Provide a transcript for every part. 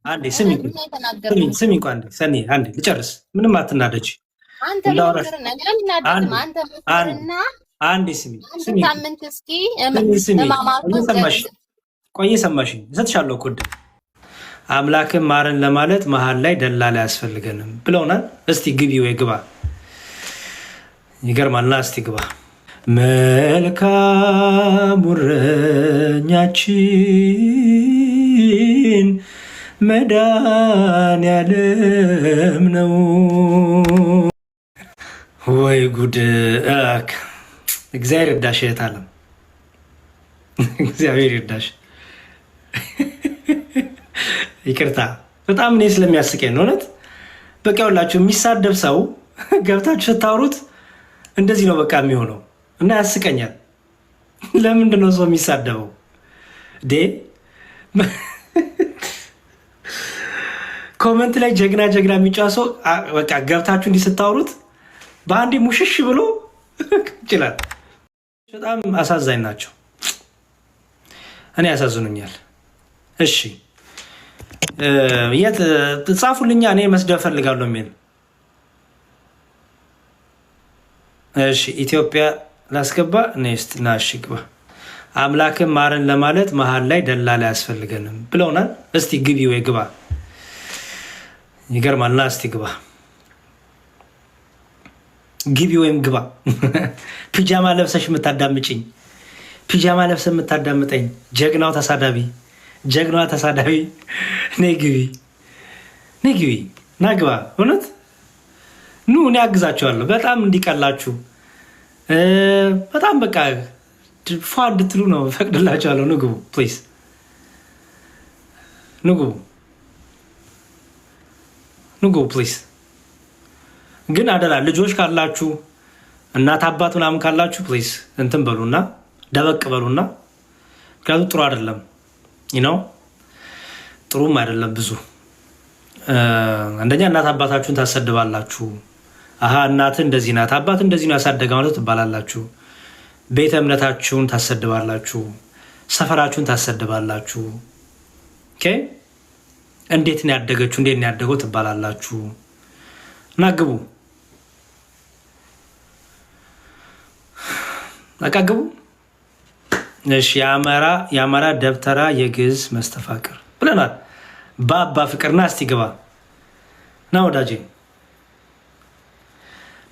አንዴ ስሚ ስሚ እንኳን አንዴ ሰኒ አንዴ ልጨርስ። ምንም አትናደጂ። አንተ እንዳወራሽ ልሞክርና ለምናደድም አንተ ሞክርና አንዴ ስሚ አንድ ሳምንት እስኪ ስሚ ህማማቱን ቆይ ሰማሽኝ። እሰጥሻለሁ እኮ ዕድል። አምላክን ማረን ለማለት መሀል ላይ ደላላ አያስፈልገንም ብለውናል። እስቲ ግቢ ወይ ግባ። ይገርማልና እስቲ ግባ። መልካም እረኛችን መድኃኒዓለም ነው። ወይ ጉድ! እግዚአብሔር ይርዳሽ እህት ዓለም፣ እግዚአብሔር ይርዳሽ። ይቅርታ በጣም እኔ ስለሚያስቀኝ ነው እውነት። በቃ ሁላችሁ የሚሳደብ ሰው ገብታችሁ ስታወሩት እንደዚህ ነው በቃ የሚሆነው እና ያስቀኛል። ለምንድን ነው ሰው የሚሳደበው? ኮመንት ላይ ጀግና ጀግና የሚጫ ሰው በቃ ገብታችሁ እንዲህ ስታወሩት በአንዴ ሙሽሽ ብሎ ይችላል። በጣም አሳዛኝ ናቸው። እኔ ያሳዝኑኛል። እሺ የት ጻፉልኛ፣ እኔ መስደብ ፈልጋለሁ የሚል እሺ፣ ኢትዮጵያ ላስገባ ኔስት ናሽ ግባ። አምላክን ማረን ለማለት መሀል ላይ ደላላ አያስፈልገንም ብለውናል። እስቲ ግቢ ወይ ግባ። ይገርማልና እስቲ ግባ፣ ግቢ ወይም ግባ። ፒጃማ ለብሰሽ የምታዳምጭኝ፣ ፒጃማ ለብሰ የምታዳምጠኝ ጀግናው ተሳዳቢ፣ ጀግናዋ ተሳዳቢ፣ ነይ ግቢ፣ ነይ ግቢ፣ ና ግባ። እውነት ኑ፣ እኔ አግዛችኋለሁ በጣም እንዲቀላችሁ፣ በጣም በቃ ፏ እንድትሉ ነው ፈቅድላችኋለሁ። ኑ ግቡ ፕሊዝ፣ ኑ ግቡ፣ ኑ ግቡ ፕሊዝ። ግን አደራ ልጆች ካላችሁ እናት አባት ምናምን ካላችሁ ፕሊዝ እንትን በሉና ደበቅ በሉና፣ ምክንያቱም ጥሩ አይደለም ነው፣ ጥሩም አይደለም። ብዙ አንደኛ እናት አባታችሁን ታሰድባላችሁ። አሀ እናት እንደዚህ ናት አባት እንደዚህ ነው ያሳደገ ማለት ትባላላችሁ። ቤተ እምነታችሁን ታሰድባላችሁ፣ ሰፈራችሁን ታሰድባላችሁ። እንዴት ነው ያደገችው እንዴት ነው ያደገው ትባላላችሁ። እና ግቡ በቃ ግቡ። እሺ የአማራ ደብተራ የግዕዝ መስተፋቅር ብለናል። በአባ ፍቅርና እስቲ ግባ ና ወዳጄ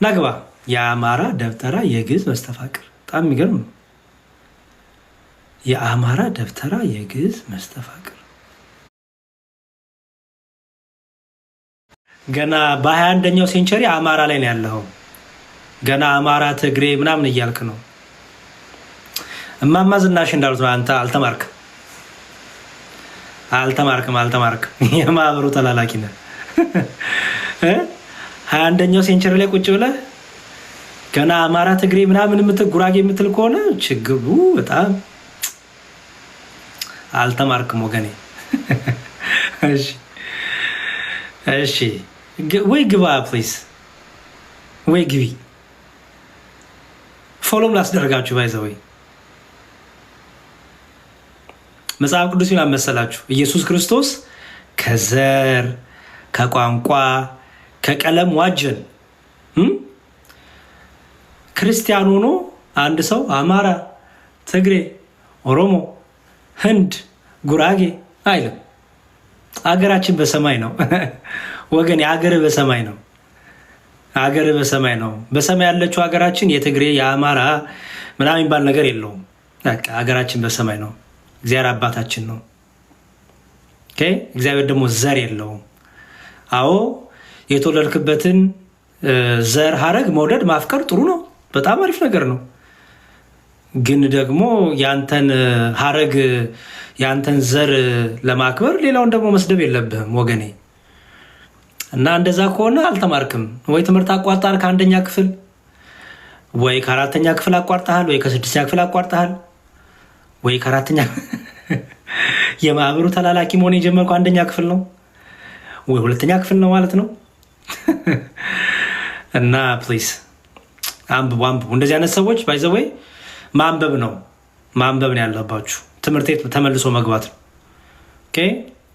ና ግባ። የአማራ ደብተራ የግዕዝ መስተፋቅር በጣም የሚገርም ነው። የአማራ ደብተራ የግዕዝ መስተፋቅር ገና በ21ኛው ሴንቸሪ አማራ ላይ ነው ያለው። ገና አማራ ትግሬ ምናምን እያልክ ነው። እማማ ዝናሽ እንዳሉት አንተ አልተማርክም። የማህበሩ ተላላኪ ነህ። 21ኛው ሴንቸሪ ላይ ቁጭ ብለህ ገና አማራ ትግሬ ምናምን ጉራጌ የምትል ከሆነ ችግሩ በጣም አልተማርክም ወገኔ። እሺ ወይ ግባ ፕሊዝ፣ ወይ ግቢ። ፎሎም ላስደረጋችሁ ባይዘወይ መጽሐፍ ቅዱስ ይላል መሰላችሁ ኢየሱስ ክርስቶስ ከዘር ከቋንቋ ከቀለም ዋጀን። ክርስቲያን ሆኖ አንድ ሰው አማራ፣ ትግሬ፣ ኦሮሞ፣ ህንድ፣ ጉራጌ አይልም። አገራችን በሰማይ ነው ወገን፣ የአገር በሰማይ ነው። አገር በሰማይ ነው። በሰማይ ያለችው ሀገራችን የትግሬ የአማራ ምናምን የሚባል ነገር የለውም። በቃ ሀገራችን በሰማይ ነው። እግዚአብሔር አባታችን ነው። እግዚአብሔር ደግሞ ዘር የለውም። አዎ የተወለድክበትን ዘር ሀረግ መውደድ ማፍቀር ጥሩ ነው፣ በጣም አሪፍ ነገር ነው። ግን ደግሞ ያንተን ሀረግ ያንተን ዘር ለማክበር ሌላውን ደግሞ መስደብ የለብህም ወገኔ። እና እንደዛ ከሆነ አልተማርክም ወይ ትምህርት አቋርጠሃል ከአንደኛ ክፍል ወይ ከአራተኛ ክፍል አቋርጠሃል ወይ ከስድስተኛ ክፍል አቋርጠሃል ወይ ከአራተኛ የማህበሩ ተላላኪ መሆን የጀመርከው አንደኛ ክፍል ነው ወይ ሁለተኛ ክፍል ነው ማለት ነው። እና ፕሊዝ አንብቡ። እንደዚህ አይነት ሰዎች ባይዘወይ ማንበብ ነው ያለባችሁ። ትምህርት ቤት ተመልሶ መግባት ነው።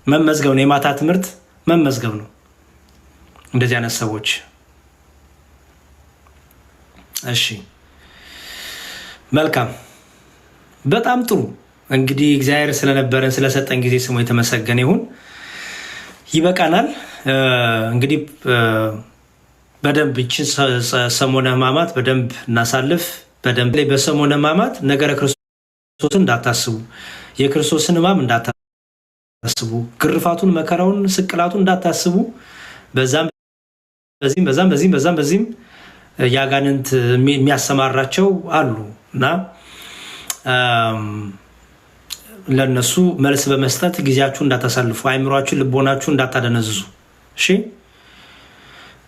መመዝገብ ነው። የማታ ትምህርት መመዝገብ ነው። እንደዚህ አይነት ሰዎች እሺ፣ መልካም፣ በጣም ጥሩ። እንግዲህ እግዚአብሔር ስለነበረን ስለሰጠን ጊዜ ስሙ የተመሰገነ ይሁን። ይበቃናል። እንግዲህ በደንብ ይችን ሰሞነ ሕማማት በደንብ እናሳልፍ። በደንብ ላይ በሰሞነ ሕማማት ነገረ ክርስቶስን እንዳታስቡ፣ የክርስቶስን ሕማም እንዳታስቡ፣ ግርፋቱን፣ መከራውን፣ ስቅላቱን እንዳታስቡ። በዛም በዚህም ያጋንንት የሚያሰማራቸው አሉ እና ለነሱ መልስ በመስጠት ጊዜያችሁ እንዳታሳልፉ፣ አይምሯችሁ፣ ልቦናችሁ እንዳታደነዝዙ። እሺ።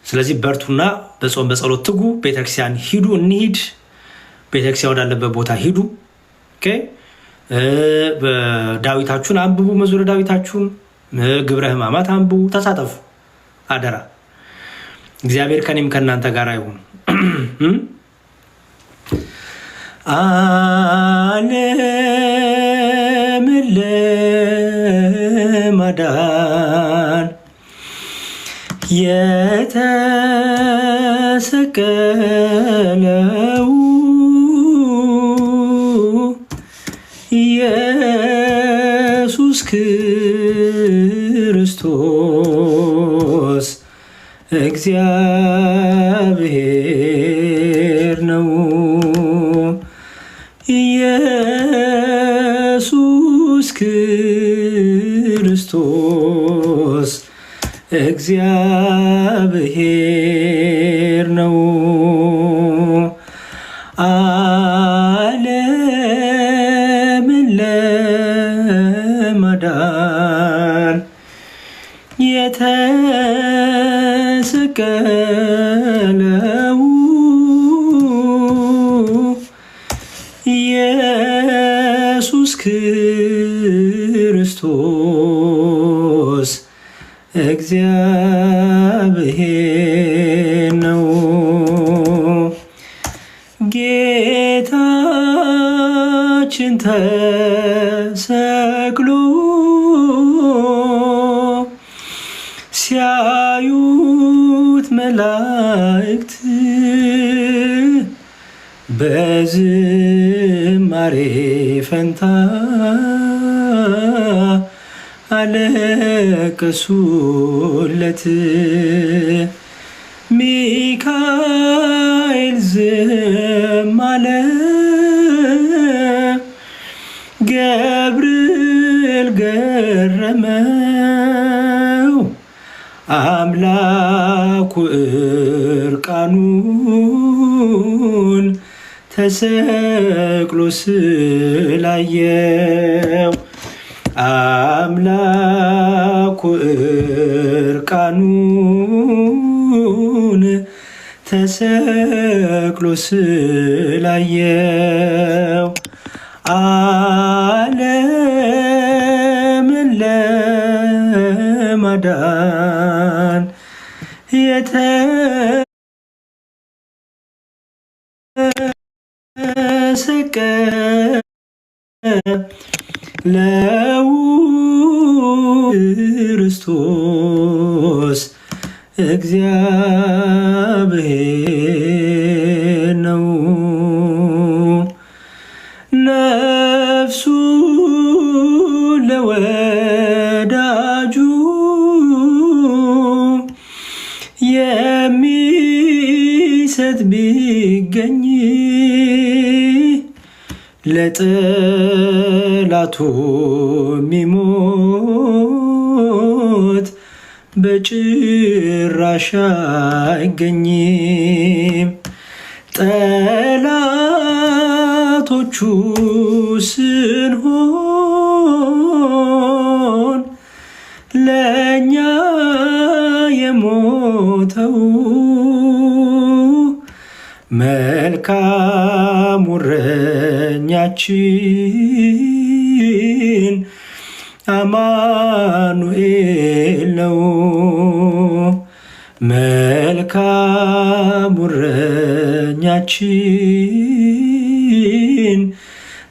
ስለዚህ በርቱና በጾም በጸሎት ትጉ። ቤተክርስቲያን ሂዱ፣ እንሂድ። ቤተክርስቲያን ወዳለበት ቦታ ሂዱ። ዳዊታችሁን አንብቡ፣ መዝሙረ ዳዊታችሁን፣ ግብረ ሕማማት አንብቡ፣ ተሳተፉ። አደራ። እግዚአብሔር ከኔም ከእናንተ ጋር ይሁን። ዓለምን ለማዳን የተሰቀለው ኢየሱስ ክርስቶስ እግዚአብሔር ነው። ኢየሱስ ክርስቶስ እግዚአብሔር ነው። ዓለምን ለማዳን የተሰቀለው ኢየሱስ ክርስቶስ እግዚአብሔር ነው። ጌታችን ተሰቅሎ ሲያዩት መላእክት በዝማሬ ፈንታ አለቀሱለት። ሚካኤል ዝም አለ፣ ገብርኤል ገረመው። አምላኩ እርቃኑን ተሰቅሎ ስላየው፣ አምላኩ እርቃኑን ተሰቅሎ ስላየው፣ ዓለምን ለማዳን የተሰቀለው ክርስቶስ እግዚአብሔር ነው። ነፍሱ ለወዳጁ የሚሰጥ ቢገኝ ለጠላቱ የሚሞት በጭራሽ አይገኝም። ጠላቶቹ ስንሆን ለእኛ የሞተው መልካሙ እረኛችን አማኑኤል ነው። መልካሙ እረኛችን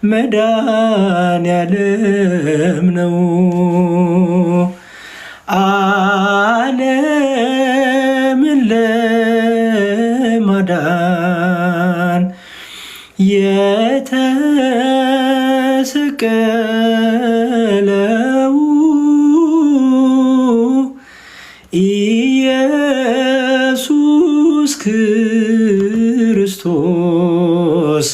መድኃኔዓለም ነው። ዓለምን ለማዳን የተሰቀለው ኢየሱስ ክርስቶስ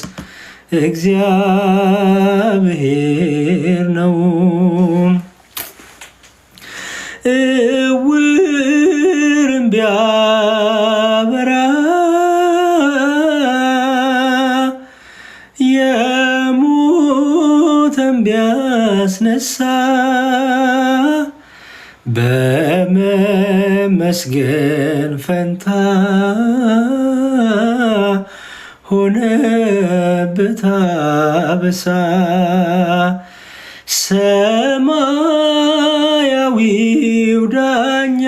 እግዚአብሔር ነው። እውርም ቢያበራ የሞተም ቢያስነሳ በመመስገን ፈንታ ሆነበት አበሳ። ሰማያዊው ዳኛ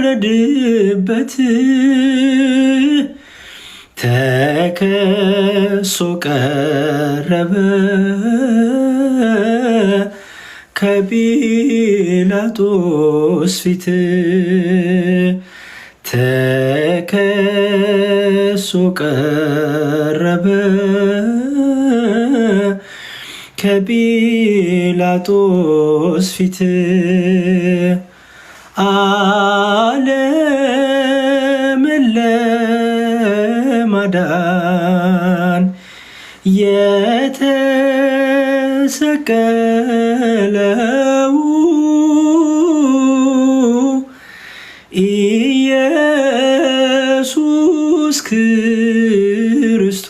ሊፈረድበት ተከሶ ቀረበ ከጲላጦስ ፊት። ተከሶ ቀረበ ከጲላጦስ ፊት። ዓለምን ለማዳን የተሰቀለው ኢየሱስ ክርስቶስ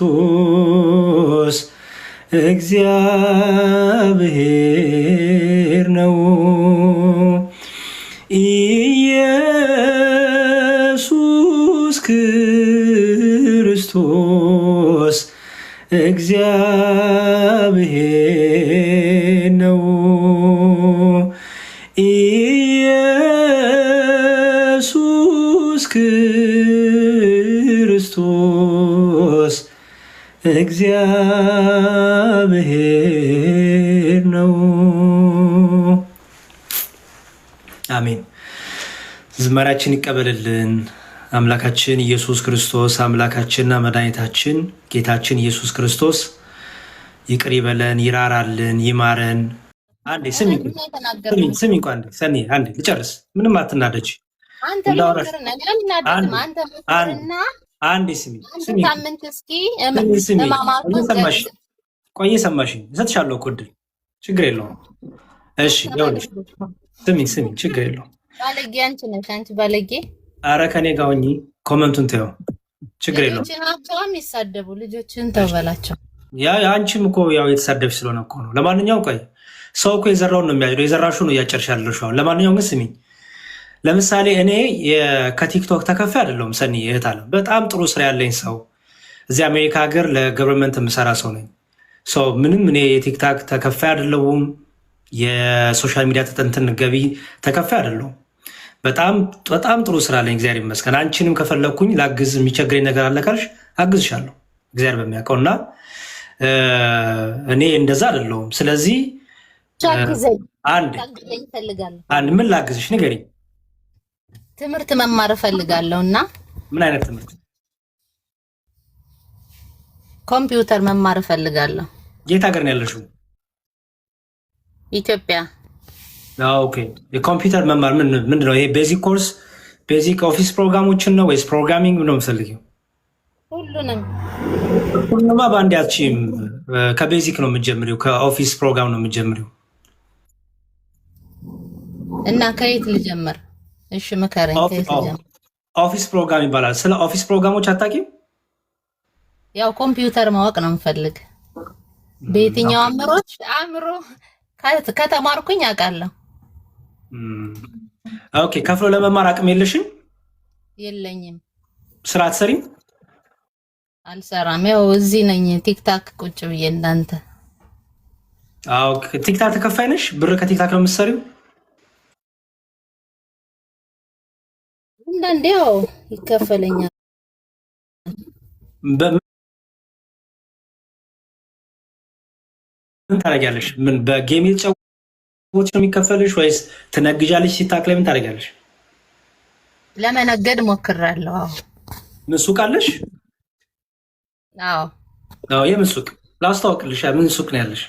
እግዚአብሔር ነው። ኢየሱስ ክርስቶስ እግዚአብሔር ነው። ኢየሱስ ክርስቶስ እግዚአብሔር ነው። አሜን። ዝማሬያችን ይቀበልልን። አምላካችን ኢየሱስ ክርስቶስ አምላካችንና መድኃኒታችን ጌታችን ኢየሱስ ክርስቶስ ይቅር ይበለን፣ ይራራልን፣ ይማረን። አንዴ ስሚ እንኳን ሰኒ አንዴ ልጨርስ። ምንም አትናደጅ። አንዴ ስሚ ቆይ ሰማሽኝ። እሰጥሻለሁ እኮ እድል ችግር የለውም። እሺ ይኸውልሽ ስሚ ችግር የለውም። ባለጌ አንቺ ነሽ፣ አንቺ ባለጌ። አረ ከኔ ጋር ሆኚ ኮመንቱን ተይው፣ ችግር የለውም። ልጆችናቸውም የሚሳደቡ ልጆችን ተው በላቸው። አንቺም እኮ ያው የተሳደብሽ ስለሆነ እኮ ነው። ለማንኛውም ቆይ ሰው እኮ የዘራውን ነው የሚያጭደው፣ የዘራሽው ነው እያጨርሽ ያለሽው። ለማንኛውም ግን ስሚኝ፣ ለምሳሌ እኔ ከቲክቶክ ተከፋይ አይደለሁም ሰኒ እህት አለ። በጣም ጥሩ ስራ ያለኝ ሰው እዚህ አሜሪካ ሀገር ለገቨርንመንት የምሰራ ሰው ነኝ። ምንም እኔ የቲክታክ ተከፋይ አይደለሁም፣ የሶሻል ሚዲያ ተጠንትን ገቢ ተከፋይ አይደለሁም። በጣም ጥሩ ስራ አለኝ እግዚአብሔር ይመስገን። አንቺንም ከፈለግኩኝ ላግዝ የሚቸግረኝ ነገር አለ ካልሽ አግዝሻለሁ እግዚአብሔር በሚያውቀው እና እኔ እንደዛ አይደለሁም። ስለዚህ አንድ ምን ላግዝሽ ንገሪኝ። ትምህርት መማር እፈልጋለሁ እና ምን አይነት ትምህርት? ኮምፒውተር መማር እፈልጋለሁ። የት ሀገር ነው ያለሽው? ኢትዮጵያ። ኦኬ። የኮምፒውተር መማር ምንድን ነው? ይሄ ቤዚክ ኮርስ ቤዚክ ኦፊስ ፕሮግራሞችን ነው ወይስ ፕሮግራሚንግ ነው የምትፈልጊው? ሁሉንማ በአንድ ያቺም ከቤዚክ ነው የምትጀምሪው፣ ከኦፊስ ፕሮግራም ነው የምትጀምሪው። እና ከየት ልጀምር? እሺ ምከረኝ። ኦፊስ ፕሮግራም ይባላል። ስለ ኦፊስ ፕሮግራሞች አታውቂም? ያው ኮምፒውተር ማወቅ ነው የምፈልግ። በየትኛው አእምሮ ከተማርኩኝ አውቃለሁ። ኦኬ። ከፍሎ ለመማር አቅም የለሽም? የለኝም። ስራ አትሰሪም? አልሰራም። ያው እዚህ ነኝ ቲክታክ ቁጭ ብዬ እንዳንተ። ቲክታክ ተከፋይ ነሽ? ብር ከቲክታክ ነው የምትሰሪው? አንዳንዴ ያው ይከፈለኛል። ምን ታደርጊያለሽ? ምን በጌም ጫወች ነው የሚከፈልሽ ወይስ ትነግጃለሽ? ሲታክ ላይ ምን ታደርጊያለሽ? ለመነገድ ሞክራለሁ። ምን ሱቅ አለሽ? አዎ አዎ። የምን ሱቅ ላስታውቅልሽ? ምን ሱቅ ነው ያለሽ?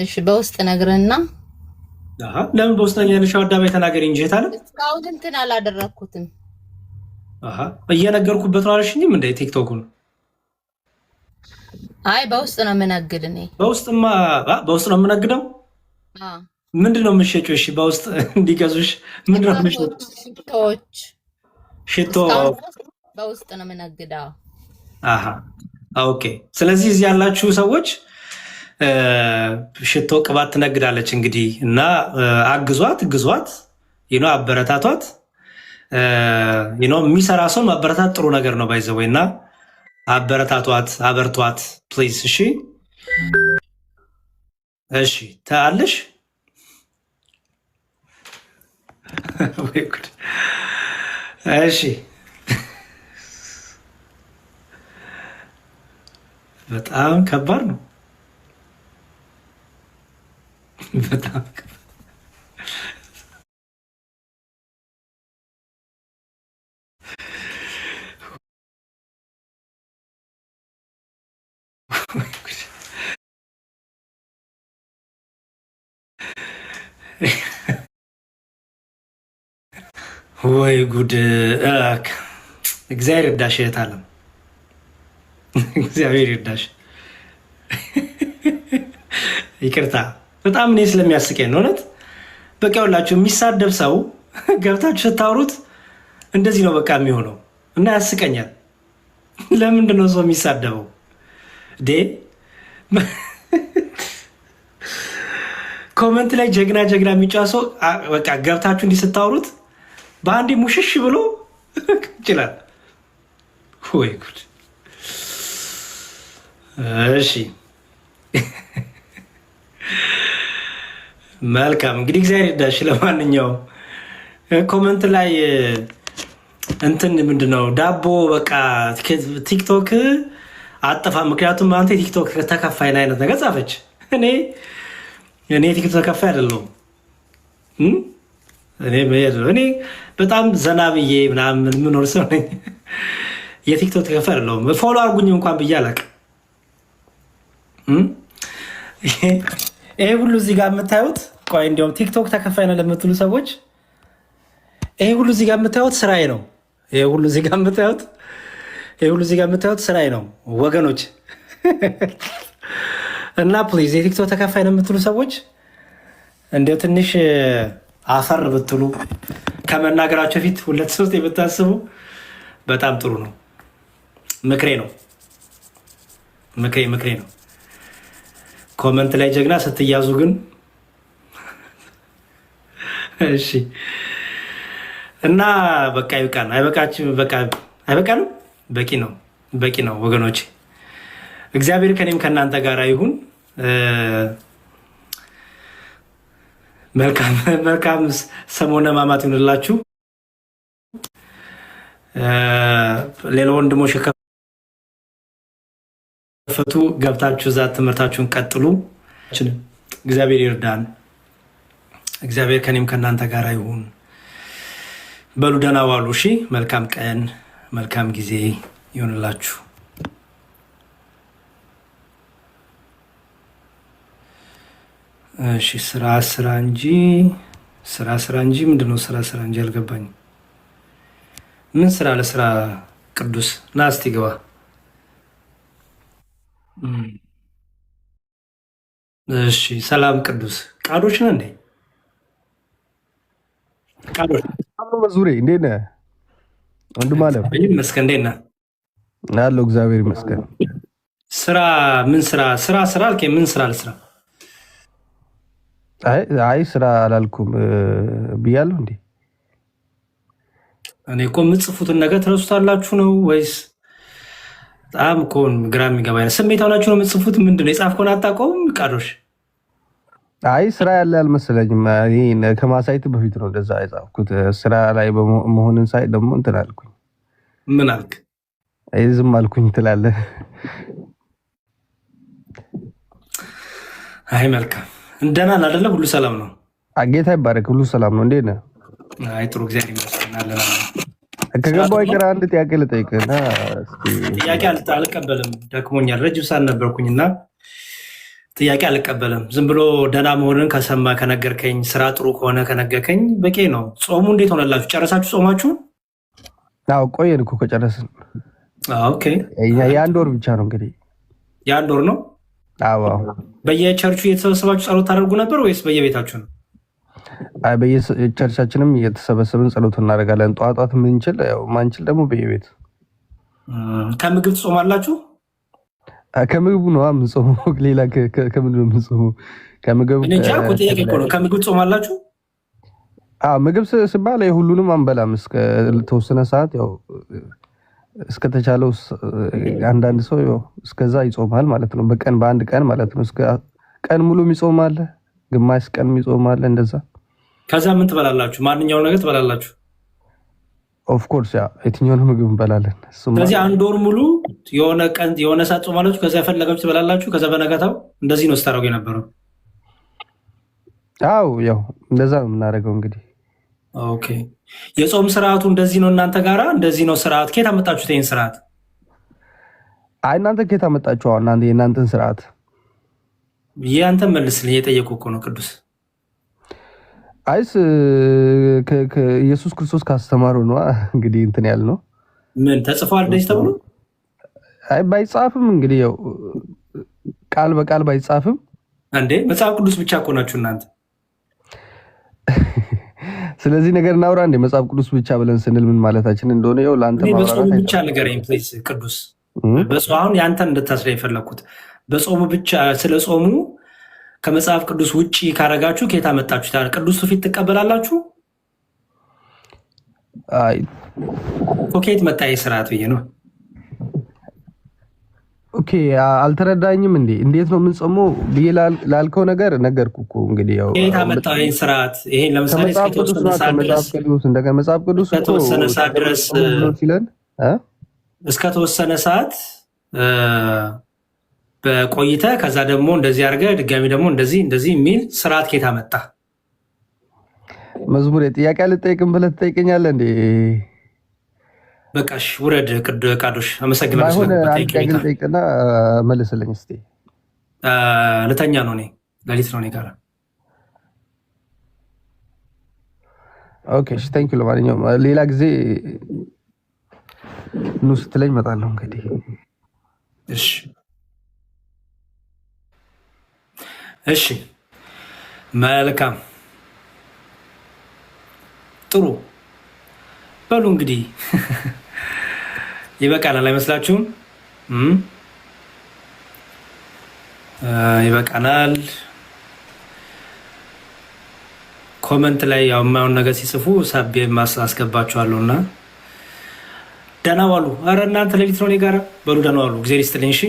እሺ በውስጥ ነግረና። ለምን በውስጥ ነው ያለሽ? አዳባይ ተናገሪ እንጂ የት አለ? እስካሁን እንትን አላደረኩትም። እየነገርኩበት ነው አለሽኝም እንደ ቲክቶኩን። አይ በውስጥ ነው የምነግድ እኔ። በውስጥማ በውስጥ ነው የምነግደው። ምንድን ነው የምትሸጪው? እሺ በውስጥ እንዲገዙሽ ምንድን ነው የምትሸጪው? ሽቶዎች። ሽቶ በውስጥ ነው የምነግደው። ኦኬ። ስለዚህ እዚህ ያላችሁ ሰዎች ሽቶ ቅባት ትነግዳለች እንግዲህ እና አግዟት፣ ግዟት፣ አበረታቷት። የሚሰራ ሰውን ማበረታት ጥሩ ነገር ነው ባይዘወይ እና አበረታቷት፣ አበርቷት ፕሊዝ። እሺ እሺ ታለሽ እሺ በጣም ከባድ ነው። በጣም ወይ ጉድ! እግዚአብሔር ይርዳሽ እህት አለም፣ እግዚአብሔር ይርዳሽ። ይቅርታ በጣም እኔ ስለሚያስቀኝ ነው እውነት። በቃ ሁላችሁ የሚሳደብ ሰው ገብታችሁ ስታወሩት እንደዚህ ነው በቃ የሚሆነው እና ያስቀኛል። ለምንድን ነው ሰው የሚሳደበው? ኮመንት ላይ ጀግና ጀግና የሚጫወት ሰው በቃ ገብታችሁ እንዲህ ስታወሩት በአንዴ ሙሽሽ ብሎ ይችላል። ወይ ጉድ! እሺ መልካም እንግዲህ እግዚአብሔር ይርዳሽ። ለማንኛውም ኮመንት ላይ እንትን ምንድን ነው ዳቦ በቃ ቲክቶክ አጠፋ፣ ምክንያቱም አንተ ቲክቶክ ተከፋይን አይነት ነገር ጻፈች። እኔ ቲክቶክ ተከፋይ አይደለሁም። እኔ በጣም ዘና ብዬ ምናምን የምኖር ሰው ነኝ። የቲክቶክ ተከፋይ አይደለሁም። ፎሎ አርጉኝ እንኳን ብዬ አላውቅም። ይሄ ሁሉ እዚህ ጋር የምታዩት ቆይ እንዲያውም ቲክቶክ ተከፋይ ነው ለምትሉ ሰዎች ይሄ ሁሉ እዚህ ጋር የምታዩት ስራዬ ነው። ይሄ ሁሉ እዚህ ጋር የምታዩት ስራዬ ነው ወገኖች። እና ፕሊዝ የቲክቶክ ተከፋይ ነው የምትሉ ሰዎች እንዲያው ትንሽ አፈር ብትሉ ከመናገራቸው ፊት 2-3 የምታስቡ በጣም ጥሩ ነው። ምክሬ ነው። ኮመንት ላይ ጀግና ስትያዙ ግን እሺ። እና በቃ ይብቃን። አይበቃችም? በቃ አይበቃንም? በቂ ነው ወገኖች። እግዚአብሔር ከኔም ከእናንተ ጋር ይሁን። መልካም ሰሞነ ሕማማት ይሁንላችሁ። ሌላ ወንድሞች የከፈቱ ገብታችሁ እዛ ትምህርታችሁን ቀጥሉ። እግዚአብሔር ይርዳን። እግዚአብሔር ከኔም ከእናንተ ጋር ይሁን። በሉ ደህና ዋሉ። እሺ፣ መልካም ቀን፣ መልካም ጊዜ ይሁንላችሁ። እሺ፣ ስራ እንጂ ምንድነው? ስራ እንጂ አልገባኝም። ምን ስራ ለስራ? ቅዱስ ና እስቲ ግባ። እሺ፣ ሰላም ቅዱስ። ቃዶች ነህ እንዴ? ቃዶች መዙሬ እንዴት ነህ ወንድም አለም? ይመስገን። እንዴት ነህ? ያለው እግዚአብሔር ይመስገን። ስራ ምን ስራ አልከኝ? ምን ስራ ለስራ? አይ ስራ አላልኩም ብያለሁ እንዴ? እኔ እኮ የምትጽፉትን ነገር ትረሱታላችሁ ነው ወይስ? በጣም እኮ ግራ የሚገባ ስሜት ሆናችሁ ነው የምትጽፉት። ምንድን ነው የጻፍከውን አታውቀውም? ቃዶሽ አይ ስራ ያለ አልመሰለኝም። ከማሳየት በፊት ነው እንደዛ የጻፍኩት። ስራ ላይ መሆንን ሳይ ደግሞ እንትን አልኩኝ። ምን አልክ? ዝም አልኩኝ ትላለህ። አይ መልካም እንደና አይደለ? ሁሉ ሰላም ነው? ጌታ ይባረክ። ሁሉ ሰላም ነው። እንዴት ነህ? አይ ጥሩ፣ እግዚአብሔር ይመስገን አለን። ከገባሁ አይቀር አንድ ጥያቄ ልጠይቅህ። ጥያቄ አልቀበልም፣ ደክሞኛል። ረጅም ሰዓት ነበርኩኝና ጥያቄ አልቀበልም። ዝም ብሎ ደህና መሆንን ከሰማ ከነገርከኝ፣ ስራ ጥሩ ከሆነ ከነገርከኝ በቂ ነው። ጾሙ እንዴት ሆነላችሁ? ጨረሳችሁ ጾማችሁን? አዎ ቆየን እኮ ከጨረስን። ኦኬ የአንድ ወር ብቻ ነው እንግዲህ። የአንድ ወር ነው? አዎ። በየቸርቹ እየተሰበሰባችሁ ጸሎት ታደርጉ ነበር ወይስ በየቤታችሁ ነው? በየቸርቻችንም እየተሰበሰብን ጸሎት እናደርጋለን። ጠዋት ምንችል፣ ማንችል ደግሞ በየቤት። ከምግብ ትጾማላችሁ? ከምግቡ ነው የምንጾመው። ሌላ ከምንድን ነው የምንጾመው? ከምግብ ጥያቄ እኮ ነው። ከምግብ ትጾማላችሁ? ምግብ ሲባል ሁሉንም አንበላም። እስከተወሰነ ሰዓት ያው እስከተቻለው አንዳንድ ሰው እስከዛ ይጾማል ማለት ነው። በቀን በአንድ ቀን ማለት ነው። እስከ ቀን ሙሉ ይጾማል፣ ግማሽ ቀን ይጾማል፣ እንደዛ። ከዛ ምን ትበላላችሁ? ማንኛውን ነገር ትበላላችሁ? ኦፍኮርስ የትኛውን ምግብ እንበላለን። ስለዚህ አንድ ወር ሙሉ የሆነ ቀን የሆነ ሰዓት ጾማላችሁ፣ ከዛ የፈለጋችሁ ትበላላችሁ፣ ከዛ በነጋታው እንደዚህ ነው ስታደርጉ የነበረው? አዎ ያው እንደዛ ነው የምናደርገው እንግዲህ። ኦኬ የጾም ስርዓቱ እንደዚህ ነው እናንተ ጋራ? እንደዚህ ነው ስርዓት? ከየት አመጣችሁት ይህን ስርዓት? እናንተ ከየት አመጣችሁ? የእናንተን ስርዓት ያንተን መልስልኝ። የጠየቁ እኮ ነው ቅዱስ። አይስ ኢየሱስ ክርስቶስ ካስተማሩ ነው እንግዲህ እንትን ያል ነው። ምን ተጽፏል እንደዚህ ተብሎ? አይ ባይጻፍም እንግዲህ ያው ቃል በቃል ባይጻፍም እንዴ መጽሐፍ ቅዱስ ብቻ እኮ ናችሁ እናንተ። ስለዚህ ነገር እናውራ እንዴ? መጽሐፍ ቅዱስ ብቻ ብለን ስንል ምን ማለታችን እንደሆነ ያው ለአንተ በጾሙ ብቻ ንገረኝ ፕሊዝ ቅዱስ። አሁን ያንተን እንድታስረኝ የፈለኩት በጾሙ ብቻ። ስለ ጾሙ ከመጽሐፍ ቅዱስ ውጪ ካረጋችሁ ከየት አመጣችሁ? ቅዱስ ፊት ትቀበላላችሁ? አይ ከየት መጣ ይህ ስርዓት ብዬ ነው። ኦኬ አልተረዳኝም እንዴ? እንዴት ነው የምንጾመው ብዬ ላልከው ነገር ነገርኩ እኮ እንግዲህ። ያው ከየት አመጣው ይህን ስርዓት? ይሄን ለምሳሌ መጽሐፍ ቅዱስ እስከተወሰነ ሰዓት ድረስ ሲለን እስከተወሰነ ሰዓት በቆይተ ከዛ ደግሞ እንደዚህ አድርገህ ድጋሚ ደግሞ እንደዚህ የሚል ስርዓት ከየት አመጣ? መዝሙር ጥያቄ ልጠይቅም ብለህ ትጠይቀኛለህ እንዴ? በቃሽ ውረድ። ቃዶሽ አመሰግናለሁ። ጠይቅና መልስልኝ እስኪ። ልተኛ ነው እኔ፣ ሌሊት ነው እኔ ጋር። ኦኬ ታንክ ዩ። ለማንኛውም ሌላ ጊዜ ኑ ስትለኝ እመጣለሁ እንግዲህ። እሺ መልካም ጥሩ በሉ እንግዲህ ይበቃናል አይመስላችሁም? ይበቃናል። ኮመንት ላይ ያው የማየውን ነገር ሲጽፉ ሳቤ አስገባችኋለሁ እና ደህና ዋሉ። አረ እናንተ ሌሊት ነው እኔ ጋር በሉ። ደህና ዋሉ። እግዚአብሔር ይስጥልኝ። እሺ